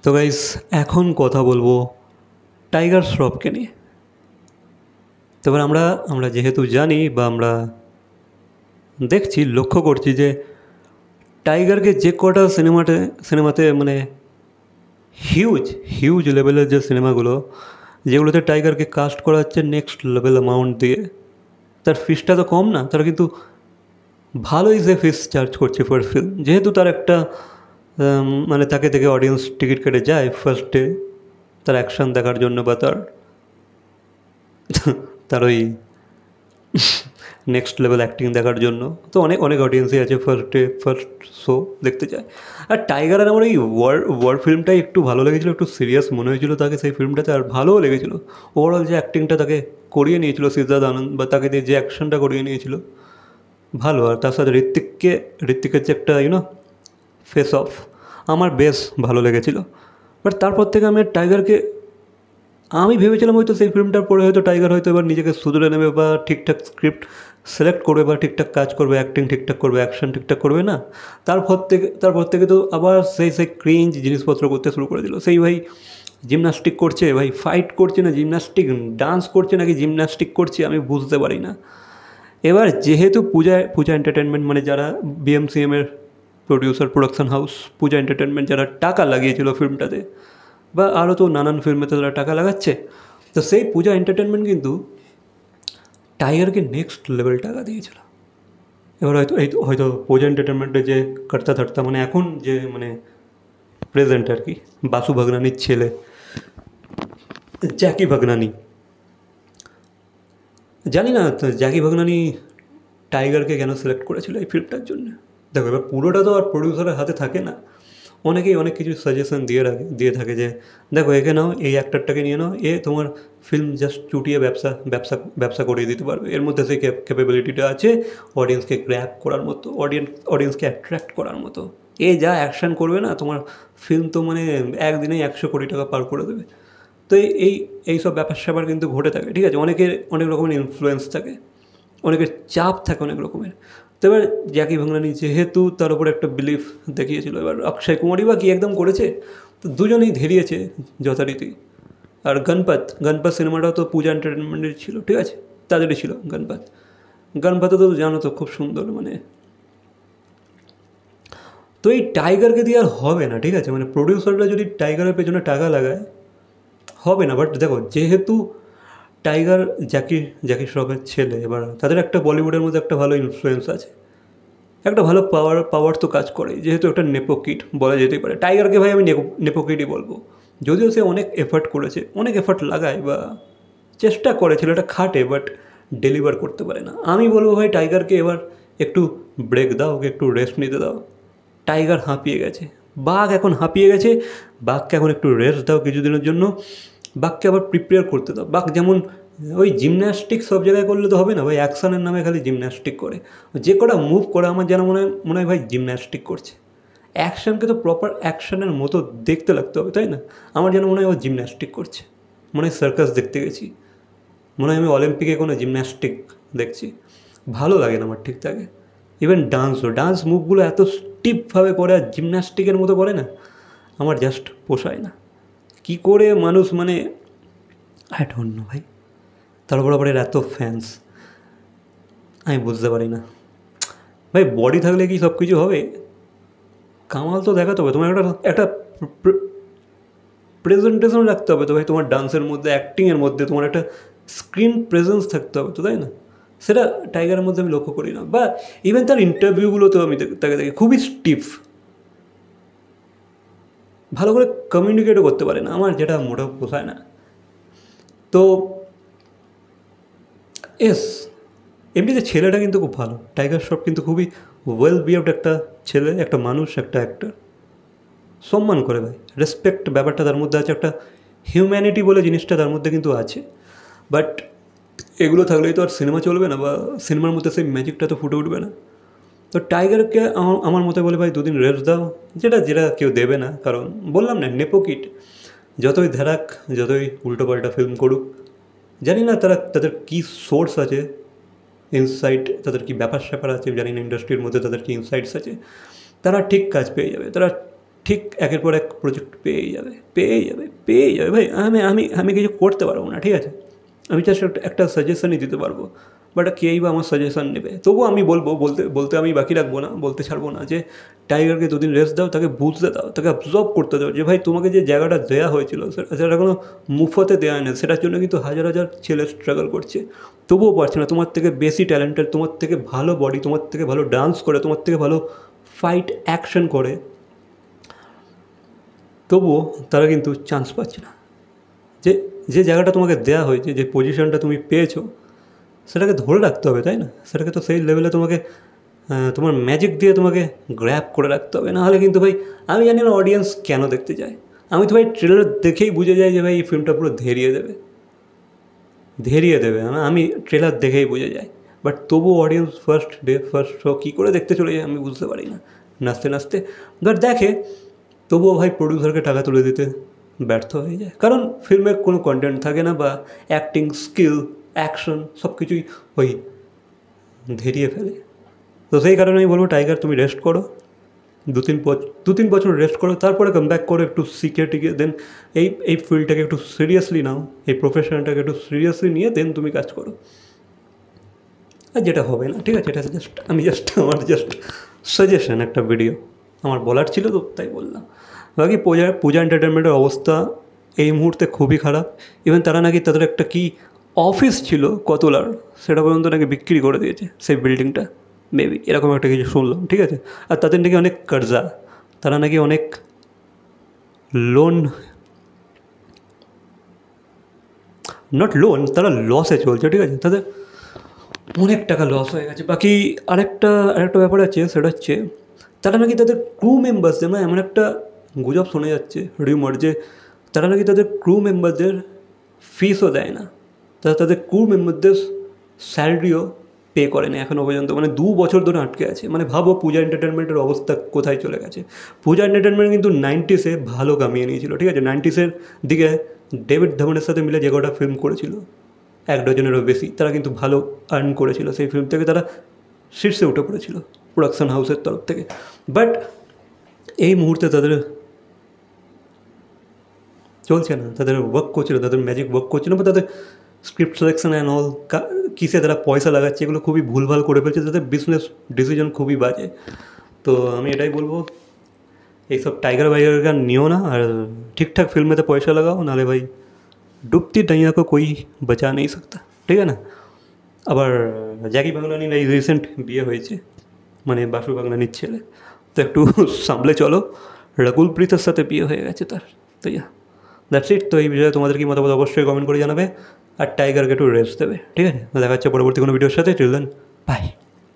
তো গাইস, এখন কথা বলবো টাইগার শ্রফকে নিয়ে। তবে আমরা আমরা যেহেতু জানি বা আমরা দেখছি, লক্ষ্য করছি যে টাইগারকে যে কটা সিনেমাতে মানে হিউজ হিউজ লেভেলের যে সিনেমাগুলো, যেগুলোতে টাইগারকে কাস্ট করা হচ্ছে নেক্সট লেভেল অ্যামাউন্ট দিয়ে, তার ফিসটা তো কম না। তারা কিন্তু ভালোই সে ফিস চার্জ করছে পার ফিল্ম, যেহেতু তার একটা মানে তাকে দেখে অডিয়েন্স টিকিট কেটে যায় ফার্স্টে তার অ্যাকশান দেখার জন্য বা তার ওই নেক্সট লেভেল অ্যাক্টিং দেখার জন্য। তো অনেক অনেক অডিয়েন্সই আছে ফার্স্ট শো দেখতে যায়। আর টাইগার আর আমার এই ওয়ার ফিল্মটাই একটু ভালো লেগেছিলো, একটু সিরিয়াস মনে হয়েছিল তাকে সেই ফিল্মটাতে, আর ভালোও লেগেছিলো। ওভারঅল যে অ্যাক্টিংটা তাকে করিয়ে নিয়েছিল সিদ্ধার্থ আনন্দ, বা তাকে দিয়ে যে অ্যাকশনটা করিয়ে নিয়েছিল ভালো। আর তার সাথে ঋত্বিকের যে একটা ফেস অফ আমার বেশ ভালো লেগেছিলো। বাট তারপর থেকে আমি টাইগারকে, আমি ভেবেছিলাম হয়তো সেই ফিল্মটার পরে হয়তো টাইগার হয়তো এবার নিজেকে শুধরে নেবে বা ঠিকঠাক স্ক্রিপ্ট সিলেক্ট করবে বা ঠিকঠাক কাজ করবে, অ্যাক্টিং ঠিকঠাক করবে, অ্যাকশন ঠিকঠাক করবে না। তারপর থেকে তো আবার সেই ক্রিঞ্জ জিনিসপত্র করতে শুরু করে দিল। সেই ভাই জিমনাস্টিক করছে, ভাই ফাইট করছে না জিমনাস্টিক, ডান্স করছে নাকি জিমনাস্টিক করছে, আমি বুঝতে পারি না। এবার যেহেতু পূজা এন্টারটেনমেন্ট, মানে যারা বিএমসিএমের প্রোডাকশন হাউস পূজা এন্টারটেনমেন্ট, যারা টাকা লাগিয়েছিল ফিল্মটাতে, বা আরও তো নানান ফিল্মেতে তারা টাকা লাগাচ্ছে, তো সেই পূজা এন্টারটেনমেন্ট কিন্তু টাইগারকে নেক্সট লেভেল টাকা দিয়েছিল। এবার হয়তো পূজা এন্টারটেনমেন্টের যে কর্তা ধর্তা, মানে এখন যে মানে প্রেজেন্ট আর কি, বাসু ভাগনানির ছেলে জ্যাকি ভাগনানি, জানি না তো জ্যাকি ভাগনানি টাইগারকে কেন সিলেক্ট করেছিল এই ফিল্মটার জন্য। দেখো, এবার পুরোটা তো আর প্রডিউসারের হাতে থাকে না। অনেকেই অনেক কিছু সাজেশন দিয়ে থাকে যে দেখো একে নাও, এই অ্যাক্টরটাকে নিয়ে নাও, এ তোমার ফিল্ম জাস্ট চুটিয়ে ব্যবসা ব্যবসা ব্যবসা করিয়ে দিতে পারবে, এর মধ্যে সেই ক্যাপাবিলিটিটা আছে অডিয়েন্সকে গ্র্যাব করার মতো, অডিয়েন্সকে অ্যাট্রাক্ট করার মতো। এ যা অ্যাকশান করবে না, তোমার ফিল্ম তো মানে একদিনেই 100 কোটি টাকা পার করে দেবে। তো এই সব ব্যাপার স্যাপার কিন্তু ঘটে থাকে, ঠিক আছে। অনেকের অনেক রকমের ইনফ্লুয়েন্স থাকে, অনেকের চাপ থাকে অনেক রকমের। তো এবার জ্যাকি ভাংলানি যেহেতু তার উপর একটা বিলিফ দেখিয়েছিল, এবার অক্ষয় কুমারই বা কী একদম করেছে, তো দুজনেই ধেরিয়েছে যথারীতি। আর গণপত সিনেমাটাও তো পূজা এন্টারটেনমেন্টের ছিল, ঠিক আছে, তাদেরই ছিল গণপত তো জানো তো খুব সুন্দর মানে। তো এই টাইগারকে দিয়ে আর হবে না, ঠিক আছে, মানে প্রডিউসাররা যদি টাইগারের পেছনে টাকা লাগায় হবে না। বাট দেখো, যেহেতু টাইগার জ্যাকি শ্রফের ছেলে, এবার তাদের একটা বলিউডের মধ্যে একটা ভালো ইনফ্লুয়েন্স আছে, একটা ভালো পাওয়ার তো কাজ করে, যেহেতু একটা নেপোকিট বলা যেতেই পারে। টাইগারকে ভাই আমি নেপোকিটই বলবো, যদিও সে অনেক এফর্ট করেছে, অনেক এফর্ট লাগায় বা চেষ্টা করে, ছেলেটা খাটে, বাট ডেলিভার করতে পারে না। আমি বলবো ভাই টাইগারকে এবার একটু ব্রেক দাও, ওকে একটু রেস্ট নিতে দাও। টাইগার হাঁপিয়ে গেছে, বাঘ এখন হাঁপিয়ে গেছে, বাঘকে এখন একটু রেস্ট দাও কিছুদিনের জন্য, বাঘকে আবার প্রিপেয়ার করতে দাও। বাঘ যেমন ওই জিমন্যাস্টিক সব জায়গায় করলে তো হবে না ভাই, অ্যাকশানের নামে খালি জিমন্যাস্টিক করে, যে কটা মুভ করে আমার যেন মনে হয় ভাই জিমন্যাস্টিক করছে। অ্যাকশানকে তো প্রপার অ্যাকশানের মতো দেখতে লাগতে হবে, তাই না? আমার যেন মনে হয় ও জিমন্যাস্টিক করছে, মনে হয় সার্কাস দেখতে গেছি, মনে হয় আমি অলিম্পিকে কোনো জিমন্যাস্টিক দেখছি। ভালো লাগে না আমার ঠিক থাকে। ইভেন ডান্স মুভগুলো এত স্টিফভাবে করে আর জিমন্যাস্টিকের মতো করে না, আমার জাস্ট পোষায় না। কী করে মানুষ মানে আই ডোন্ট নো ভাই। তারপর আবার এর এত ফ্যান্স, আমি বুঝতে পারি না ভাই। বডি থাকলে কি সব কিছু হবে? কামাল তো দেখাতে হবে, তোমার একটা প্রেজেন্টেশন রাখতে হবে তো ভাই, তোমার ডান্সের মধ্যে, অ্যাক্টিংয়ের মধ্যে তোমার একটা স্ক্রিন প্রেজেন্স থাকতে হবে তো, তাই না? সেটা টাইগারের মধ্যে আমি লক্ষ্য করি না। বা ইভেন তার ইন্টারভিউগুলোতেও আমি তাকে দেখি খুবই স্টিফ, ভালো করে কমিউনিকেটও করতে পারে না, আমার যেটা মোটেও পোষায় না। তো এস এমনিতে ছেলেটা কিন্তু খুব ভালো, টাইগার শ্রফ কিন্তু খুবই ওয়েল বিহেভড একটা ছেলে, একটা মানুষ, একটা অ্যাক্টর, সম্মান করে ভাই, রেসপেক্ট ব্যাপারটা তার মধ্যে আছে, একটা হিউম্যানিটি বলে জিনিসটা তার মধ্যে কিন্তু আছে। বাট এগুলো থাকলেই তো আর সিনেমা চলবে না, বা সিনেমার মধ্যে সেই ম্যাজিকটা তো ফুটে উঠবে না। তো টাইগারকে আমার মতে বলে ভাই দুদিন রেস্ট দাও, যেটা কেউ দেবে না, কারণ বললাম না নেপোকিট, যতই ধ্যারাক, যতই উল্টোপাল্টা ফিল্ম করুক, জানি না তাদের কী সোর্স আছে, ইনসাইট, তাদের কী ব্যাপার স্যাপার আছে জানি না, ইন্ডাস্ট্রির মধ্যে তাদের কী ইনসাইটস আছে, তারা ঠিক কাজ পেয়ে যাবে, তারা ঠিক একের পর এক প্রজেক্ট পেয়েই যাবে ভাই। আমি কিছু করতে পারবো না, ঠিক আছে, আমি জাস্ট একটা সাজেশনই দিতে পারবো, বাট কেই বা আমার সাজেশন নেবে। তবুও আমি বলতে আমি বাকি রাখবো না, বলতে ছাড়বো না যে টাইগারকে দুদিন রেস্ট দাও, তাকে বুঝতে দাও, তাকে অবজর্ভ করতে দাও যে ভাই তোমাকে যে জায়গাটা দেওয়া হয়েছিল সেটা কোনো মুফতে দেওয়া নেই, সেটার জন্য কিন্তু হাজার হাজার ছেলে স্ট্রাগল করছে, তবুও পারছে না। তোমার থেকে বেশি ট্যালেন্টেড, তোমার থেকে ভালো বডি, তোমার থেকে ভালো ডান্স করে, তোমার থেকে ভালো ফাইট অ্যাকশন করে, তবুও তারা কিন্তু চান্স পাচ্ছে না। যে যে জায়গাটা তোমাকে দেওয়া হয়েছে, যে পজিশনটা তুমি পেয়েছো, সেটাকে ধরে রাখতে হবে, তাই না? সেটাকে তো সেই লেভেলে তোমাকে তোমার ম্যাজিক দিয়ে তোমাকে গ্র্যাব করে রাখতে হবে, নাহলে কিন্তু ভাই আমি জানি না অডিয়েন্স কেন দেখতে যায়। আমি তো ভাই ট্রেলার দেখেই বুঝে যাই যে ভাই এই ফিল্মটা পুরো ধেরিয়ে দেবে, আমি ট্রেলার দেখেই বুঝে যাই। বাট তবুও অডিয়েন্স ফার্স্ট শো কী করে দেখতে চলে যায় আমি বুঝতে পারি না, নাচতে বাট দেখে, তবুও ভাই প্রডিউসারকে টাকা তুলে দিতে ব্যর্থ হয়ে যায়, কারণ ফিল্মে কোনো কন্টেন্ট থাকে না, বা অ্যাক্টিং স্কিল, অ্যাকশন সব কিছুই ওই ধেরিয়ে ফেলে। তো সেই কারণে আমি বলবো টাইগার তুমি রেস্ট করো, দু তিন বছর রেস্ট করো, তারপরে কাম ব্যাক করো, একটু শিখে টিকে দেন এই ফিল্ডটাকে একটু সিরিয়াসলি নাও, এই প্রফেশনটাকে একটু সিরিয়াসলি নিয়ে দেন তুমি কাজ করো। আর যেটা হবে না, ঠিক আছে, এটা আমার সাজেশন, একটা ভিডিও আমার বলার ছিল তো তাই বললাম। বাকি পূজা এন্টারটেনমেন্টের অবস্থা এই মুহূর্তে খুবই খারাপ। ইভেন তারা নাকি তাদের একটা কি অফিস ছিল কতলার, সেটা পর্যন্ত নাকি বিক্রি করে দিয়েছে, সেই বিল্ডিংটা মেবি, এরকম একটা কিছু শুনলাম, ঠিক আছে। আর তাদের নাকি অনেক কর্জা, তারা নাকি অনেক লোন, নট লোন, তারা লসে চলছে, ঠিক আছে, তাদের অনেক টাকা লস হয়ে গেছে। বাকি আরেকটা ব্যাপার আছে, সেটা হচ্ছে তারা নাকি তাদের ক্রু মেম্বার্স, যেমন এমন একটা গুজব শোনা যাচ্ছে, রিউমার, যে তারা নাকি তাদের ক্রু মেম্বারদের ফিসও দেয় না, তারা তাদের ক্রু মেম্বারদের স্যালারিও পে করে না এখনও পর্যন্ত, মানে 2 বছর ধরে আটকে আছে। মানে ভাবো পূজা এন্টারটেনমেন্টের অবস্থা কোথায় চলে গেছে। পূজা এন্টারটেনমেন্ট কিন্তু 90s ভালো কামিয়ে নিয়েছিল, ঠিক আছে, 90s দিকে ডেভিড ধামনের সাথে মিলে যে কটা ফিল্ম করেছিল 1 ডজনেরও বেশি, তারা কিন্তু ভালো আর্ন করেছিল, সেই ফিল্ম থেকে তারা শীর্ষে উঠে পড়েছিল প্রোডাকশন হাউসের তরফ থেকে। বাট এই মুহূর্তে তাদের চলছে না, তাদের ওয়ার্ক করছিল, তাদের ম্যাজিক ওয়ার্ক করছিল, বা তাদের স্ক্রিপ্ট সিলেকশন অ্যান্ড অল, কিসে তারা পয়সা লাগাচ্ছে, এগুলো খুবই ভুলভাল করে ফেলছে, তাদের বিজনেস ডিসিশন খুবই বাজে। তো আমি এটাই বলবো, এইসব টাইগার গান নিও না, আর ঠিকঠাক ফিল্মেতে পয়সা লাগাও, নাহলে ভাই ডুবতি ডাইয়া কো কোই বাঁচা নেই सकता, ঠিক আছে না। আবার জ্যাকি বাংলানির এই রিসেন্ট বিয়ে হয়েছে, মানে বাসু বাংলানির ছেলে, তো একটু সামলে চলো, রাকুল প্রীতের সাথে বিয়ে হয়ে গেছে তার। তো দ্যাটস ইট। তো এই বিষয়ে তোমাদের কি মতামত অবশ্যই কমেন্ট করে জানাবে, আর টাইগারকে একটু রেস্ট দেবে, ঠিক আছে। দেখা যাচ্ছে পরবর্তী কোনো ভিডিওর সাথে। Till then, by.